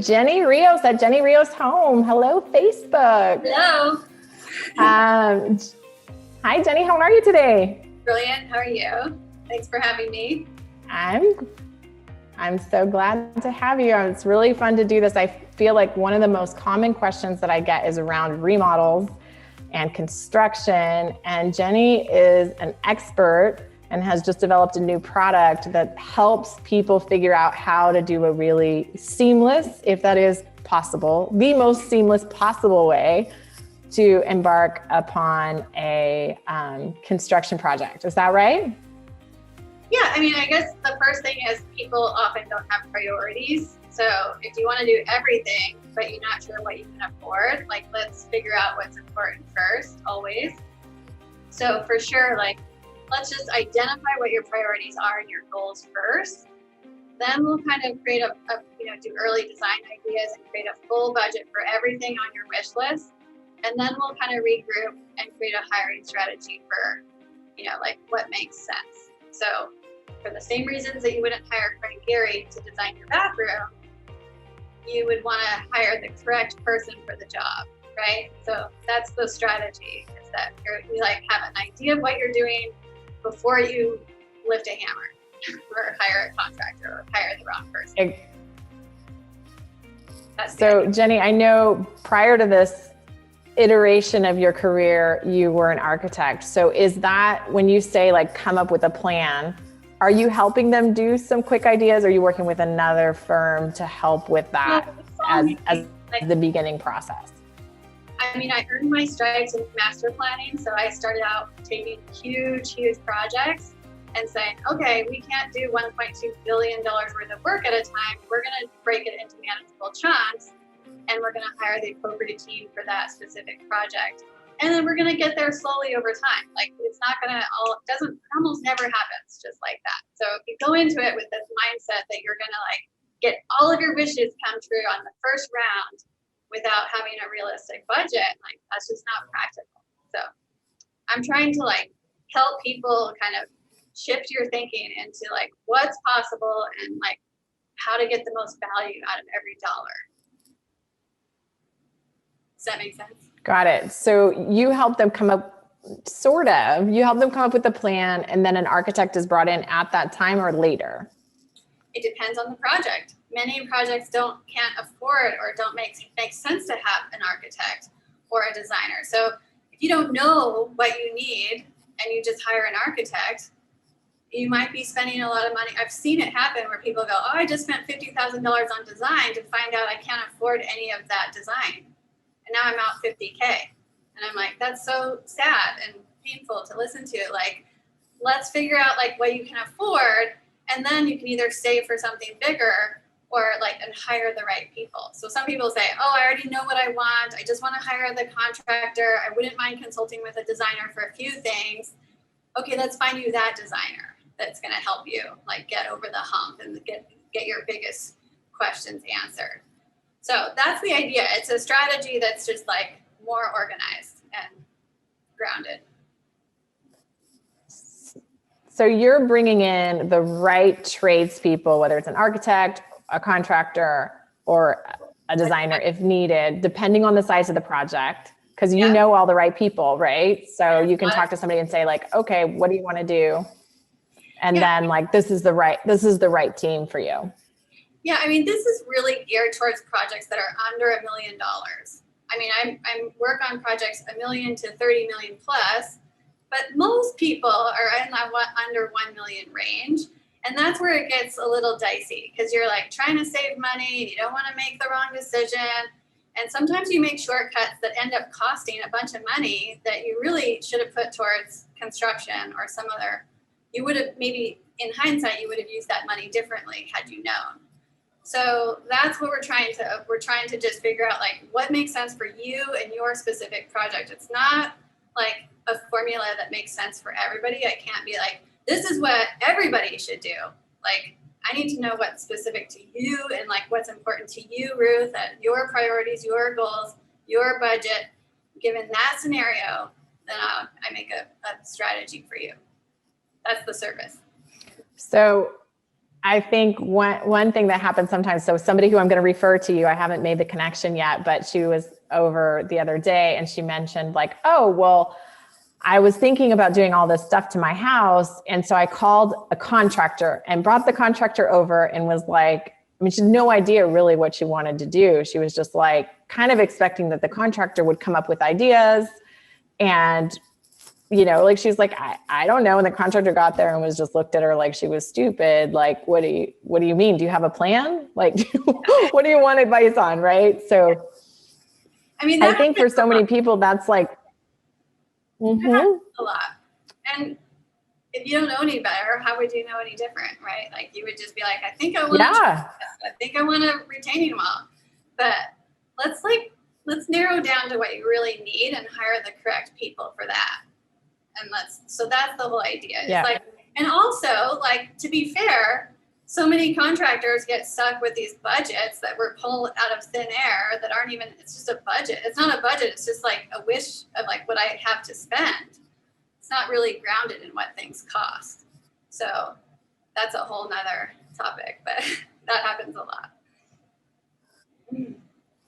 Jenny Rios at Jenny Rios Home. Hello, Facebook. Hello. Hi, Jenny. How are you today? Brilliant. How are you? Thanks for having me. I'm so glad to have you. It's really fun to do this. I feel like one of the most common questions that I get is around remodels and construction. And Jenny is an expert and has just developed a new product that helps people figure out how to do a really seamless, if that is possible, the most seamless possible way to embark upon a construction project. Is that right? Yeah, I mean, I guess the first thing is people often don't have priorities. So if you want to do everything, but you're not sure what you can afford, like let's figure out what's important first, always. So for sure, like let's just identify what your priorities are and your goals first. Then we'll kind of create do early design ideas and create a full budget for everything on your wish list. And then we'll kind of regroup and create a hiring strategy for, like what makes sense. So for the same reasons that you wouldn't hire Frank Gehry to design your bathroom, you would want to hire the correct person for the job, right? So that's the strategy, is that you like have an idea of what you're doing before you lift a hammer or hire a contractor or hire the wrong person. So Jenny, I know prior to this iteration of your career, you were an architect. So is that when you say like come up with a plan, are you helping them do some quick ideas? Or are you working with another firm to help with that as the beginning process? I mean, I earned my stripes in master planning. So I started out taking huge projects and saying, okay, we can't do $1.2 billion worth of work at a time. We're going to break it into manageable chunks, and we're going to hire the appropriate team for that specific project. And then we're going to get there slowly over time. Like it's not going to almost never happens just like that. So if you go into it with this mindset that you're going to like get all of your wishes come true on the first round without having a realistic budget, like that's just not practical. So I'm trying to like help people kind of shift your thinking into like what's possible and like how to get the most value out of every dollar. Does that make sense? Got it. So you help them come up with the plan, and then an architect is brought in at that time or later? It depends on the project. Many projects can't afford or don't make sense to have an architect or a designer. So if you don't know what you need and you just hire an architect, you might be spending a lot of money. I've seen it happen where people go, oh, I just spent $50,000 on design to find out I can't afford any of that design. And now I'm out $50K. And I'm like, that's so sad and painful to listen to. Like, let's figure out like what you can afford. And then you can either save for something bigger or and hire the right people. So some people say, oh, I already know what I want. I just want to hire the contractor. I wouldn't mind consulting with a designer for a few things. Okay, let's find you that designer that's going to help you like get over the hump and get your biggest questions answered. So that's the idea. It's a strategy that's just like more organized and grounded. So you're bringing in the right tradespeople, whether it's an architect, a contractor, or a designer if needed, depending on the size of the project, because you know all the right people, right? So you can talk to somebody and say like, okay, what do you want to do? And then like, this is the right team for you. Yeah, I mean, this is really geared towards projects that are under $1 million. I mean, I work on projects $1 million to 30 million plus, but most people are in that under 1 million range. And that's where it gets a little dicey because you're like trying to save money and you don't want to make the wrong decision. And sometimes you make shortcuts that end up costing a bunch of money that you really should have put towards construction or some other. You would have maybe in hindsight, you would have used that money differently had you known. So that's what we're trying to just figure out like what makes sense for you and your specific project. It's not like a formula that makes sense for everybody. I can't be like, this is what everybody should do. Like, I need to know what's specific to you and like what's important to you, Ruth, and your priorities, your goals, your budget. Given that scenario, then I make a strategy for you. That's the service. So I think one thing that happens sometimes, so somebody who I'm going to refer to you, I haven't made the connection yet, but she was over the other day and she mentioned like, oh, well, I was thinking about doing all this stuff to my house. And so I called a contractor and brought the contractor over and was like, I mean, she had no idea really what she wanted to do. She was just like kind of expecting that the contractor would come up with ideas and like she's like, I don't know. And the contractor got there and was just looked at her like she was stupid. Like, what do you mean? Do you have a plan? Like, what do you want advice on? Right. So I mean, I think for so many people, that's like, a lot. And if you don't know any better, how would you know any different? Right. Like you would just be like, I think I want a retaining wall, but let's narrow down to what you really need and hire the correct people for that. And so that's the whole idea. Yeah. It's like, and also like, to be fair, so many contractors get stuck with these budgets that were pulled out of thin air that aren't even, it's just a budget. It's not a budget. It's just like a wish of like what I have to spend. It's not really grounded in what things cost. So that's a whole nother topic, but that happens a lot.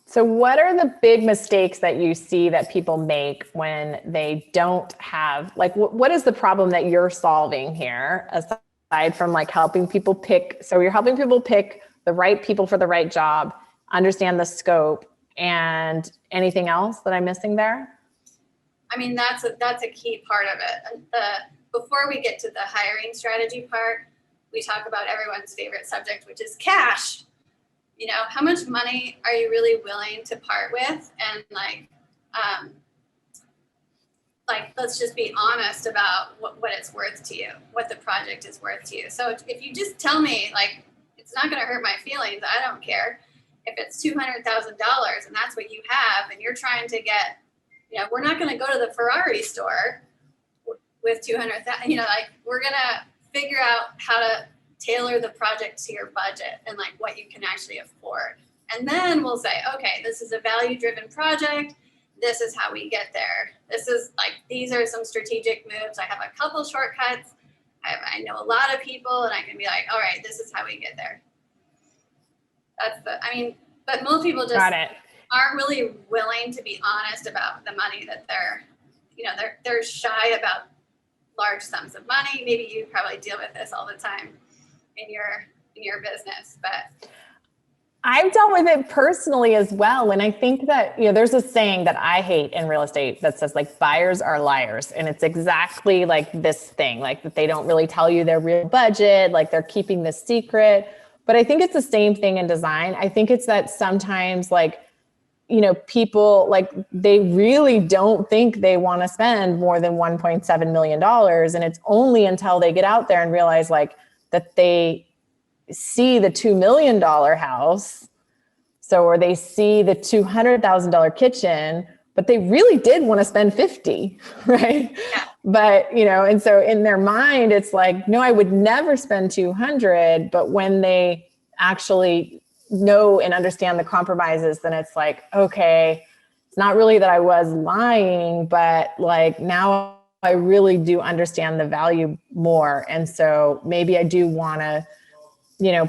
So what are the big mistakes that you see that people make when they don't have, like, what is the problem that you're solving here aside from like helping people pick? So you're helping people pick the right people for the right job, understand the scope, and anything else that I'm missing there? I mean, that's a key part of it. Before we get to the hiring strategy part, we talk about everyone's favorite subject, which is cash. How much money are you really willing to part with? And let's just be honest about what it's worth to you, what the project is worth to you. So if you just tell me like, it's not going to hurt my feelings, I don't care. If it's $200,000 and that's what you have, and you're trying to get, we're not going to go to the Ferrari store with 200,000, we're going to figure out how to tailor the project to your budget and like what you can actually afford. And then we'll say, okay, this is a value-driven project. This is how we get there. This is like, these are some strategic moves. I have a couple shortcuts. I know a lot of people and I can be like, all right, this is how we get there. But most people just aren't really willing to be honest about the money that they're shy about large sums of money. Maybe you probably deal with this all the time in your business, but I've dealt with it personally as well. And I think that, there's a saying that I hate in real estate that says like buyers are liars. And it's exactly like this thing, like that they don't really tell you their real budget, like they're keeping this secret. But I think it's the same thing in design. I think it's that sometimes like, people like they really don't think they want to spend more than $1.7 million. And it's only until they get out there and realize like, that they see the $2 million house. Or they see the $200,000 kitchen, but they really did want to spend 50, right? Yeah. But, and so in their mind, it's like, no, I would never spend 200. But when they actually know and understand the compromises, then it's like, okay, it's not really that I was lying, but like now I really do understand the value more. And so maybe I do want to,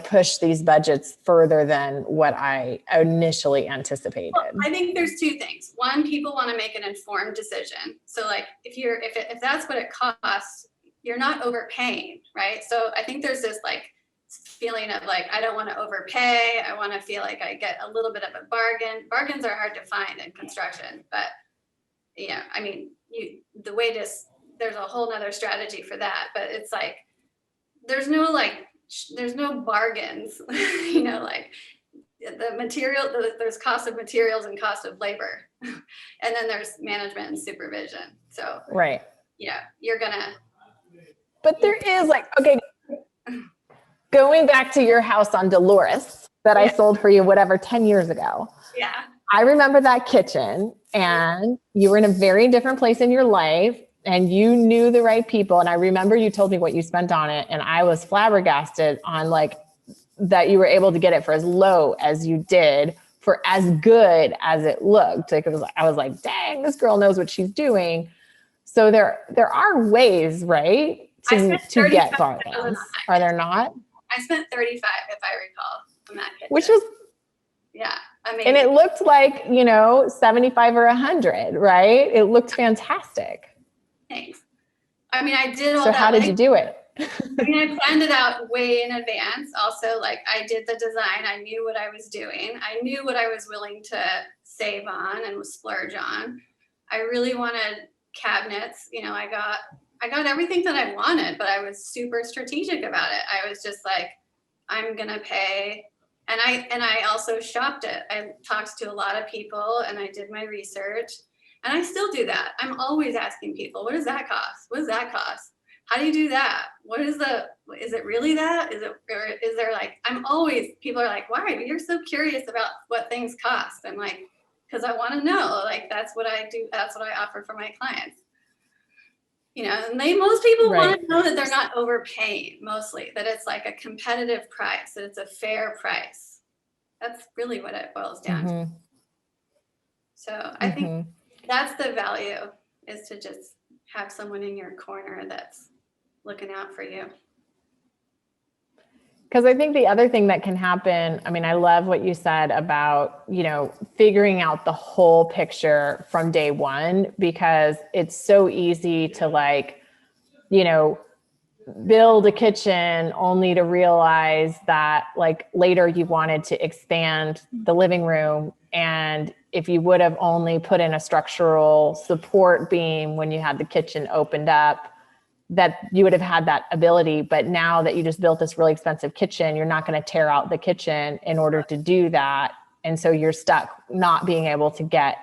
push these budgets further than what I initially anticipated. Well, I think there's two things. One, people want to make an informed decision. So like if that's what it costs, you're not overpaying, right? So I think there's this like feeling of like, I don't want to overpay. I want to feel like I get a little bit of a bargain. Bargains are hard to find in construction, but there's a whole nother strategy for that, but it's like, there's no bargains, like the material, there's cost of materials and cost of labor. And then there's management and supervision. So, right. You're gonna. But there is like, okay, going back to your house on Dolores that I sold for you, 10 years ago. Yeah. I remember that kitchen and you were in a very different place in your life and you knew the right people. And I remember you told me what you spent on it. And I was flabbergasted on like that you were able to get it for as low as you did for as good as it looked. Like I was like, dang, this girl knows what she's doing. So there are ways, right, to get bargains. Are there not? I spent 35, if I recall, on that kitchen. Which was, yeah, amazing. and it looked like, 75 or 100, right? It looked fantastic. Thanks. I mean, I did all so that. So how did you do it? I mean, I planned it out way in advance. Also, like, I did the design. I knew what I was doing. I knew what I was willing to save on and splurge on. I really wanted cabinets. I got everything that I wanted, but I was super strategic about it. I was just like, I'm gonna pay. And I also shopped it. I talked to a lot of people and I did my research. And I still do that. I'm always asking people, what does that cost? What does that cost? How do you do that? Is it really that? Or is there like, people are like, why? You're so curious about what things cost. I'm like, because I want to know, like, that's what I do. That's what I offer for my clients. And most people want to know that they're not overpaying, mostly, that it's like a competitive price, that it's a fair price. That's really what it boils down to. So I think that's the value, is to just have someone in your corner that's looking out for you. Because I think the other thing that can happen, I mean, I love what you said about, figuring out the whole picture from day one, because it's so easy to build a kitchen only to realize that later you wanted to expand the living room. And if you would have only put in a structural support beam when you had the kitchen opened up, that you would have had that ability. But now that you just built this really expensive kitchen, you're not going to tear out the kitchen in order to do that. And so you're stuck not being able to get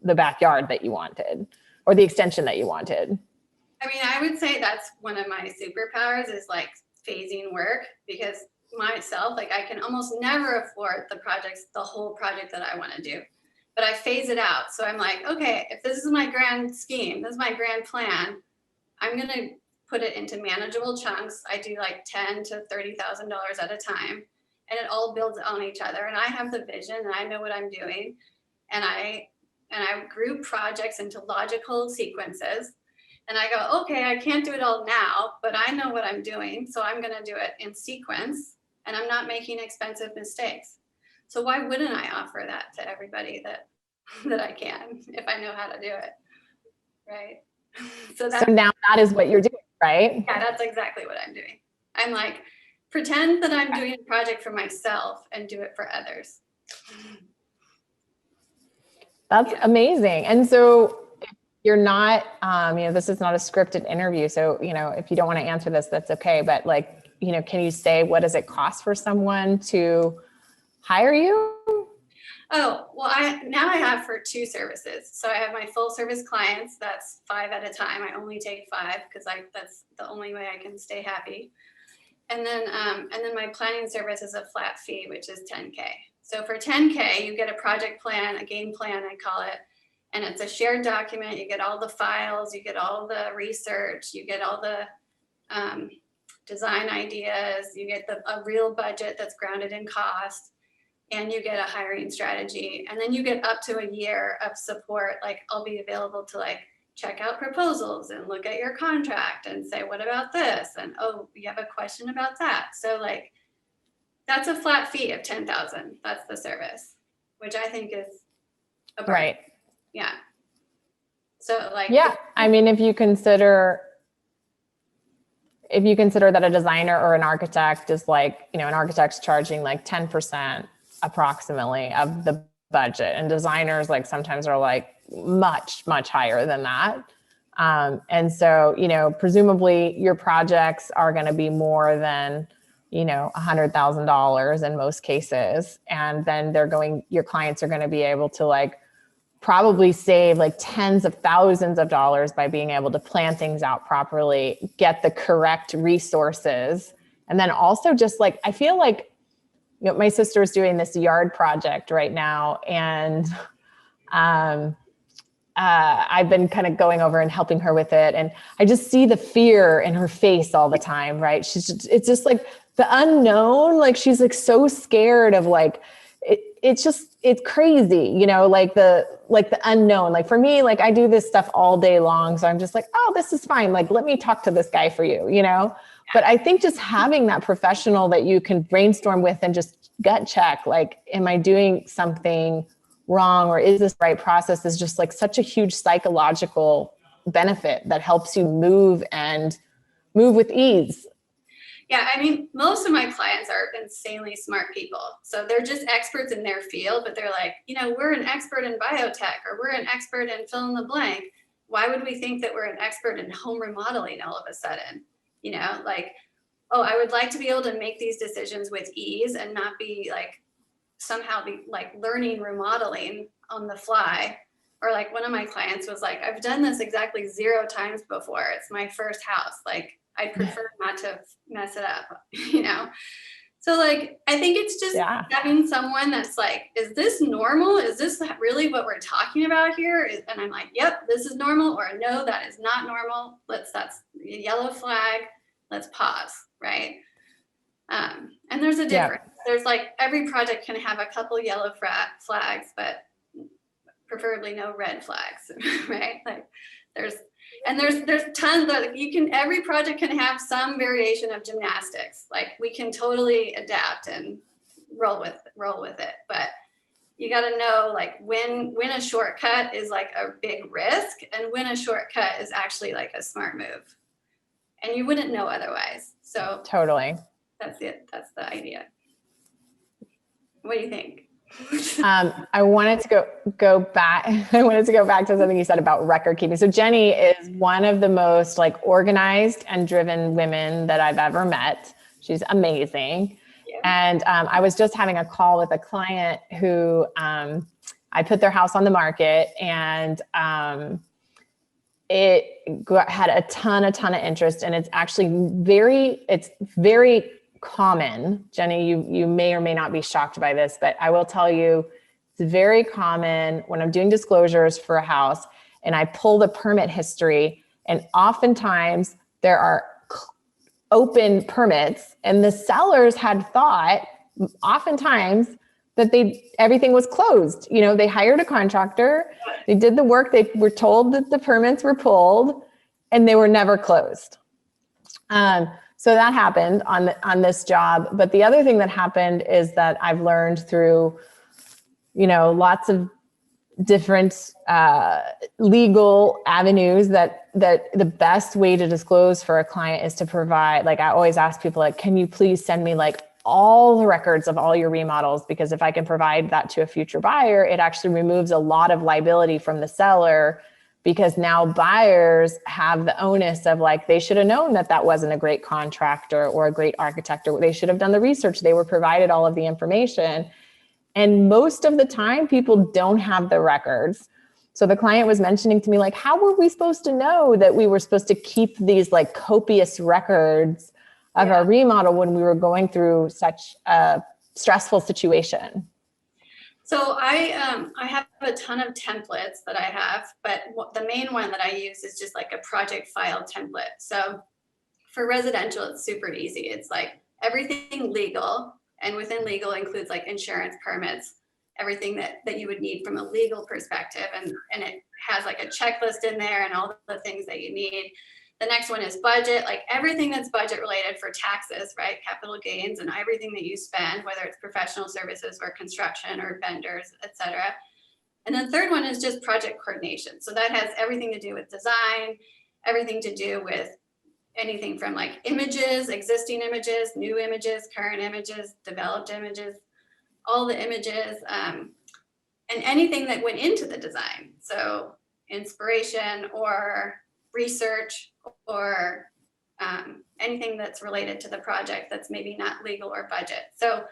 the backyard that you wanted or the extension that you wanted. I mean, I would say that's one of my superpowers, is like phasing work, because myself, like, I can almost never afford the whole project that I want to do, but I phase it out. So I'm like, okay, if this is my grand scheme, this is my grand plan, I'm going to put it into manageable chunks. I do like $10,000 to $30,000 at a time, and it all builds on each other. And I have the vision and I know what I'm doing. And I group projects into logical sequences. And I go, okay, I can't do it all now, but I know what I'm doing. So I'm going to do it in sequence, and I'm not making expensive mistakes. So why wouldn't I offer that to everybody that I can, if I know how to do it? Right. So now that is what you're doing, right? Yeah, that's exactly what I'm doing. I'm like, pretend that I'm doing a project for myself and do it for others. That's amazing. And so if you're not, this is not a scripted interview. So, if you don't want to answer this, that's okay. But can you say, what does it cost for someone to hire you? Oh, well, now I have for 2 services. So I have my full service clients. That's 5 at a time. I only take 5 because that's the only way I can stay happy. And then my planning service is a flat fee, which is $10K. So for $10K, you get a project plan, a game plan, I call it. And it's a shared document. You get all the files, you get all the research, you get all the design ideas, you get a real budget that's grounded in cost. And you get a hiring strategy, and then you get up to a year of support. Like, I'll be available to check out proposals and look at your contract and say, what about this? And, oh, you have a question about that. So that's a flat fee of $10,000. That's the service, which I think is a burden. Right. Yeah. So yeah, I mean, if you consider that a designer or an architect is an architect's charging 10% approximately of the budget, and designers sometimes are much higher than that. And so, presumably your projects are going to be more than, $100,000 in most cases. And then your clients are going to be able to probably save tens of thousands of dollars by being able to plan things out properly, get the correct resources. And then also just I feel my sister's doing this yard project right now, and I've been kind of going over and helping her with it. And I just see the fear in her face all the time, right? It's just the unknown. She's so scared of it's crazy, you know, like the unknown. Like for me, like I do this stuff all day long. So I'm just like, oh, this is fine. Like, let me talk to this guy for you, you know? But I think just having that professional that you can brainstorm with and just gut check, like, am I doing something wrong, or is this the right process, is just like such a huge psychological benefit that helps you move with ease. Yeah, I mean, most of my clients are insanely smart people. So they're just experts in their field, but they're like, you know, we're an expert in biotech, or we're an expert in fill in the blank. Why would we think that we're an expert in home remodeling all of a sudden? You know, like, oh, I would like to be able to make these decisions with ease and not be like somehow be like learning remodeling on the fly. Or like one of my clients was like, I've done this exactly 0 times before. It's my first house. Like, I'd prefer not to mess it up, you know? So like, I think it's just having someone that's like, is this normal? Is this really what we're talking about here? And I'm like, yep, this is normal, or no, that is not normal. That's a yellow flag. Let's pause, right? And there's a difference. There's like, every project can have a couple yellow flags, but preferably no red flags, right? Like there's tons that every project can have some variation of gymnastics. Like we can totally adapt and roll with it. But you got to know like when a shortcut is like a big risk and when a shortcut is actually like a smart move. And you wouldn't know otherwise. So totally. That's it. That's the idea. What do you think? I wanted to go back. I wanted to go back to something you said about record keeping. So Jenny is one of the most like organized and driven women that I've ever met. She's amazing. Yeah. And I was just having a call with a client who I put their house on the market, and it had a ton of interest, and it's actually very common. Jenny, you may or may not be shocked by this, but I will tell you, it's very common when I'm doing disclosures for a house and I pull the permit history, and oftentimes there are open permits, and the sellers had thought oftentimes that everything was closed. You know, they hired a contractor, they did the work, they were told that the permits were pulled, and they were never closed. So that happened on this job. But the other thing that happened is that I've learned through, you know, lots of different legal avenues that the best way to disclose for a client is to provide, like I always ask people, like, can you please send me like all the records of all your remodels? Because if I can provide that to a future buyer, it actually removes a lot of liability from the seller, because now buyers have the onus of like, they should have known that wasn't a great contractor or a great architect, or they should have done the research. They were provided all of the information. And most of the time people don't have the records. So the client was mentioning to me, like, how were we supposed to know that we were supposed to keep these like copious records of our remodel when we were going through such a stressful situation? So I have a ton of templates that I have, but the main one that I use is just like a project file template. So for residential, it's super easy. It's like everything legal, and within legal includes like insurance, permits, everything that you would need from a legal perspective. And it has like a checklist in there and all the things that you need. The next one is budget, like everything that's budget related for taxes, right? Capital gains and everything that you spend, whether it's professional services or construction or vendors, et cetera. And then the third one is just project coordination. So that has everything to do with design, everything to do with anything from like images, existing images, new images, current images, developed images, all the images, and anything that went into the design. So inspiration or research or anything that's related to the project that's maybe not legal or budget. So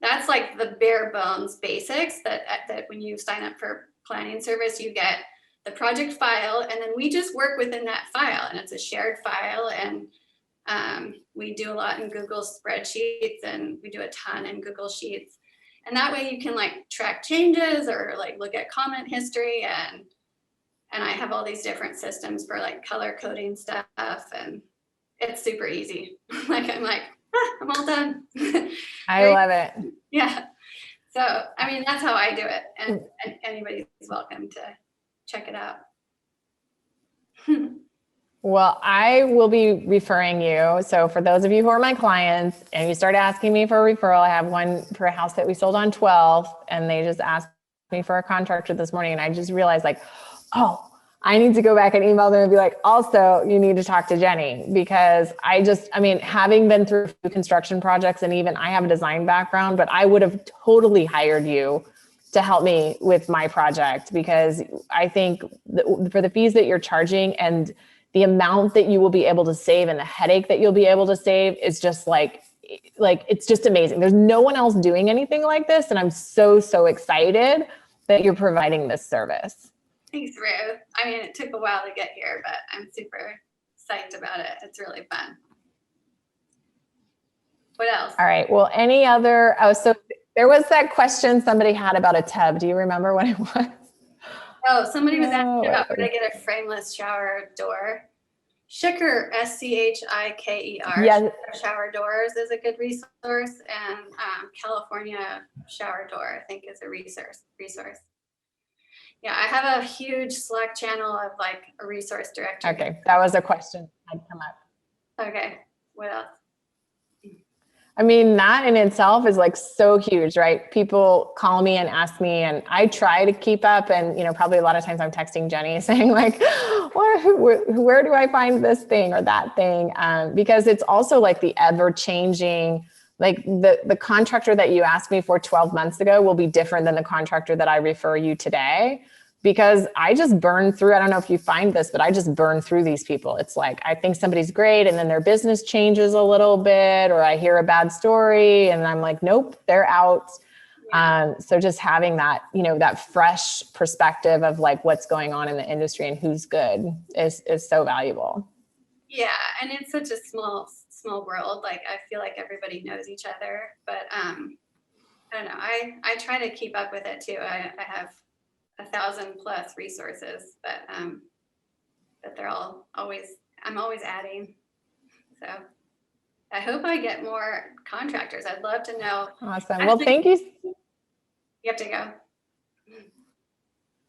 that's like the bare bones basics that when you sign up for planning service, you get the project file, and then we just work within that file, and it's a shared file. And we do a lot in Google spreadsheets, and we do a ton in Google Sheets. And that way you can like track changes or like look at comment history, and I have all these different systems for like color coding stuff, and it's super easy. Like I'm like, I'm all done. I love it. Yeah. So, I mean, that's how I do it. And anybody's welcome to check it out. Well, I will be referring you. So for those of you who are my clients and you start asking me for a referral, I have one for a house that we sold on 12th, and they just asked me for a contractor this morning. And I just realized like, oh, I need to go back and email them and be like, also, you need to talk to Jenny, because I mean, having been through a few construction projects, and even I have a design background, but I would have totally hired you to help me with my project, because I think for the fees that you're charging and the amount that you will be able to save and the headache that you'll be able to save is just like, it's just amazing. There's no one else doing anything like this. And I'm so, so excited that you're providing this service. Thanks, Ruth. I mean, it took a while to get here, but I'm super psyched about it. It's really fun. What else? All right. Well, any other, so there was that question somebody had about a tub. Do you remember what it was? Oh, somebody was asking about where to get a frameless shower door. Schicker, Schikerer, yes. shower doors is a good resource, and California shower door, I think, is a resource. Yeah, I have a huge Slack channel of like a resource director. Okay, that was a question that come up. Okay, what else? I mean, that in itself is like so huge, right? People call me and ask me, and I try to keep up. And, you know, probably a lot of times I'm texting Jenny saying like, where do I find this thing or that thing? Because it's also like the ever changing, like the contractor that you asked me for 12 months ago will be different than the contractor that I refer you today. Because I just burn through, I don't know if you find this, but I just burn through these people. It's like, I think somebody's great, and then their business changes a little bit, or I hear a bad story and I'm like, nope, they're out. So just having that, you know, that fresh perspective of like what's going on in the industry and who's good is so valuable. Yeah. And it's such a small world. Like, I feel like everybody knows each other, but I don't know. I try to keep up with it too. I have 1,000+ resources, but they're all I'm always adding. So I hope I get more contractors. I'd love to know. Awesome. Well, thank you. You have to go.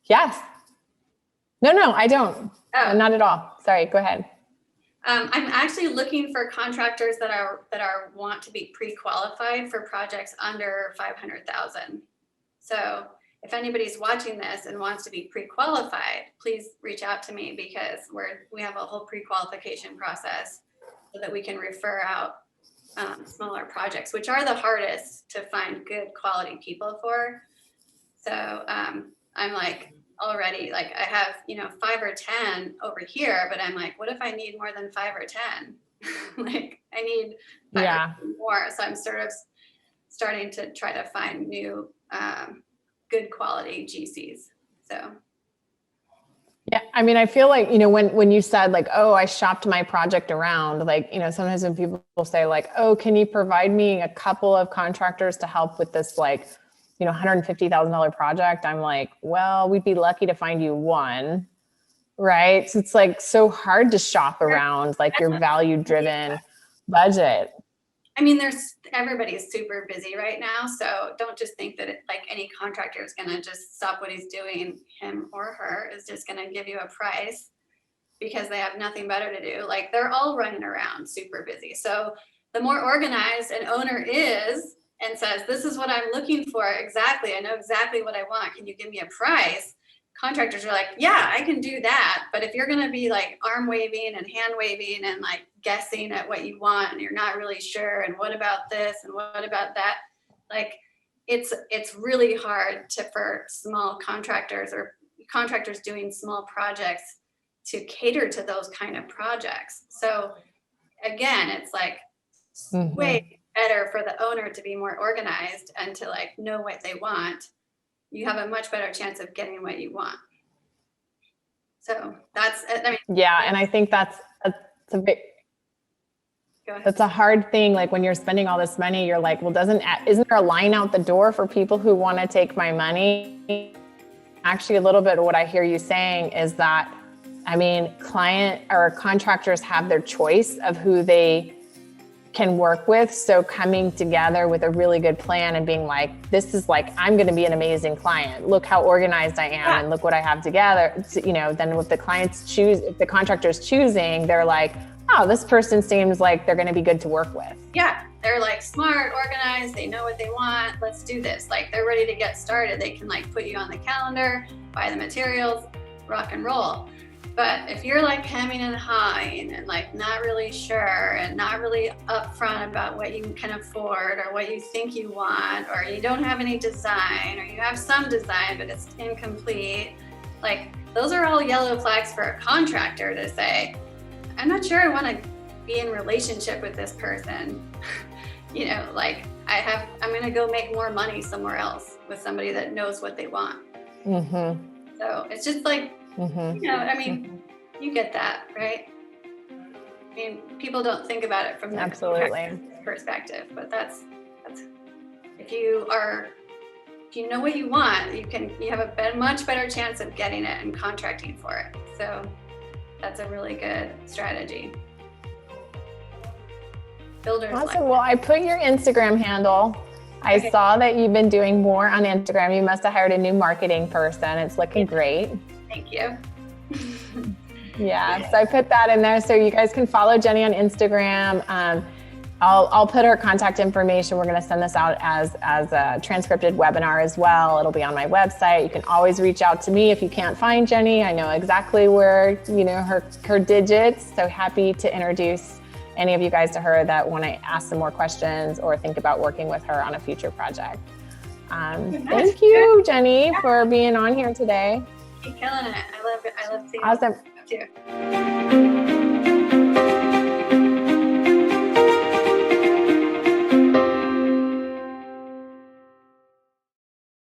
Yes. No, I don't. Oh. Not at all. Sorry, go ahead. I'm actually looking for contractors that want to be pre-qualified for projects under 500,000. So if anybody's watching this and wants to be pre-qualified, please reach out to me, because we have a whole pre-qualification process so that we can refer out smaller projects, which are the hardest to find good quality people for. So I'm like already like, I have, 5 or 10 over here, but I'm like, what if I need more than 5 or 10? Like, I need 5 or 10 more. So I'm sort of starting to try to find new good quality GCs. So. Yeah. I mean, I feel like, when you said like, oh, I shopped my project around, like, sometimes when people say like, oh, can you provide me a couple of contractors to help with this, like, $150,000 project? I'm like, well, we'd be lucky to find you one. Right. So it's like so hard to shop around like your value driven budget. I mean, everybody's super busy right now. So don't just think that like any contractor is going to just stop what he's doing. Him or her is just going to give you a price because they have nothing better to do. Like, they're all running around super busy. So the more organized an owner is and says, this is what I'm looking for exactly, I know exactly what I want, can you give me a price? Contractors are like, yeah, I can do that. But if you're going to be like arm waving and hand waving and like guessing at what you want and you're not really sure, and what about this and what about that, like it's really hard for small contractors or contractors doing small projects to cater to those kind of projects. So again, it's like way better for the owner to be more organized and to like know what they want. You have a much better chance of getting what you want. So that's, I mean. Yeah. And I think that's a hard thing. Like, when you're spending all this money, you're like, well, isn't there a line out the door for people who want to take my money? Actually, a little bit of what I hear you saying is that, I mean, client or contractors have their choice of who they can work with. So coming together with a really good plan and being like, this is like, I'm going to be an amazing client. Look how organized I am and look what I have together. You know, then if the clients choose, if the contractor's choosing, they're like, oh, this person seems like they're going to be good to work with. Yeah. They're like smart, organized. They know what they want. Let's do this. Like they're ready to get started. They can like put you on the calendar, buy the materials, rock and roll. But if you're like hemming and hawing and like not really sure and not really upfront about what you can afford or what you think you want, or you don't have any design, or you have some design but it's incomplete, like those are all yellow flags for a contractor to say, I'm not sure I want to be in relationship with this person. You know, like I'm going to go make more money somewhere else with somebody that knows what they want. Mm-hmm. So it's just like, you know, I mean, you get that, right? I mean, people don't think about it from the perspective, but that's if you know what you want, you have a much better chance of getting it and contracting for it. So that's a really good strategy. Builders. Awesome. Well, I put your Instagram handle. I saw that you've been doing more on Instagram. You must have hired a new marketing person. It's looking great. Thank you. Yeah, so I put that in there so you guys can follow Jenny on Instagram. I'll put her contact information. We're going to send this out as a transcripted webinar as well. It'll be on my website. You can always reach out to me if you can't find Jenny. I know exactly where, you know, her digits. So happy to introduce any of you guys to her that want to ask some more questions or think about working with her on a future project. Thank you, Jenny, for being on here today. Keep killing it. I love it. I love seeing awesome. it too.